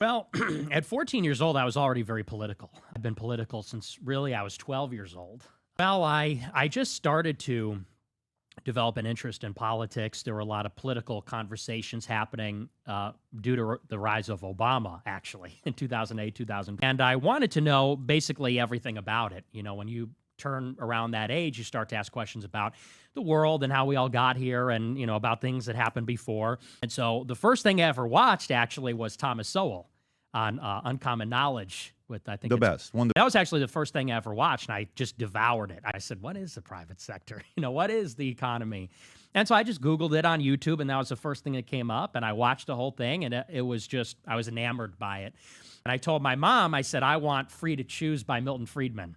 Well, at 14 years old, I was already very political. I've been political since really I was 12 years old. Well, I just started to develop an interest in politics. There were a lot of political conversations happening due to the rise of Obama, actually, in 2008, 2000. And I wanted to know basically everything about it. You know, when you turn around that age, you start to ask questions about the world and how we all got here and, you know, about things that happened before. And so the first thing I ever watched actually was Thomas Sowell on Uncommon Knowledge with, I think, The best. that was actually the first thing I ever watched, and I just devoured it. I said, what is the private sector? You know, what is the economy? And so I just Googled it on YouTube, and that was the first thing that came up, and I watched the whole thing, and it was just, I was enamored by it. And I told my mom, I said, I want Free to Choose by Milton Friedman.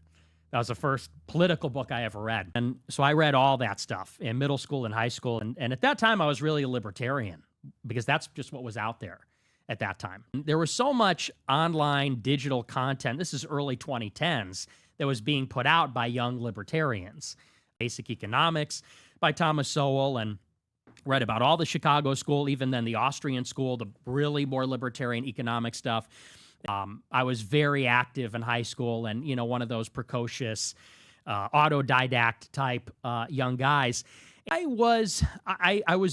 That was the first political book I ever read. And so I read all that stuff in middle school and high school. And at that time, I was really a libertarian because that's just what was out there at that time. There was so much online digital content. This is early 2010s that was being put out by young libertarians. Basic Economics by Thomas Sowell, and read about all the Chicago school, even then the Austrian school, the really more libertarian economic stuff. I was very active in high school and, you know, one of those precocious autodidact type young guys. I was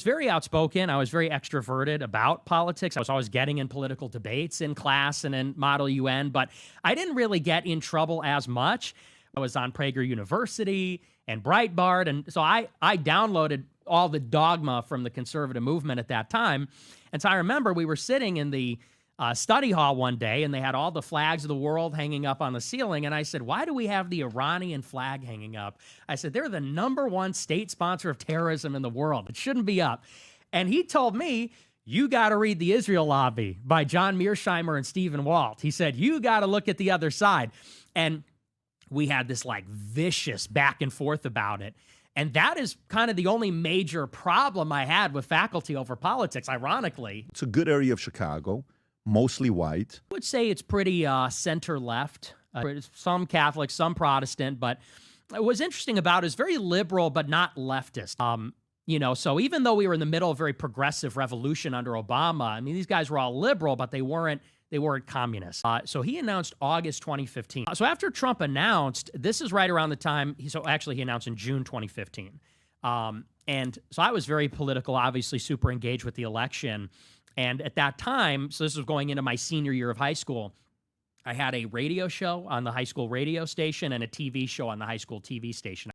very outspoken. I was very extroverted about politics. I was always getting in political debates in class and in Model UN, but I didn't really get in trouble as much. I was on Prager University and Breitbart, and so I downloaded all the dogma from the conservative movement at that time. And so I remember we were sitting in the study hall one day, and they had all the flags of the world hanging up on the ceiling. And I said, why do we have the Iranian flag hanging up? I said, they're the #1 state sponsor of terrorism in the world. It shouldn't be up. And he told me, you got to read The Israel Lobby by John Mearsheimer and Stephen Walt. He said, you got to look at the other side. And we had this like vicious back and forth about it. And that is kind of the only major problem I had with faculty over politics, ironically. It's a good area of Chicago, mostly white. I would say it's pretty center-left. Some Catholic, some Protestant, but what was interesting about it is very liberal, but not leftist. You know, so even though we were in the middle of a very progressive revolution under Obama, I mean, these guys were all liberal, but they weren't communists. So he announced August 2015. So after Trump announced, this is right around the time, he announced in June 2015. And so I was very political, obviously super engaged with the election. And at that time, so this was going into my senior year of high school, I had a radio show on the high school radio station and a TV show on the high school TV station.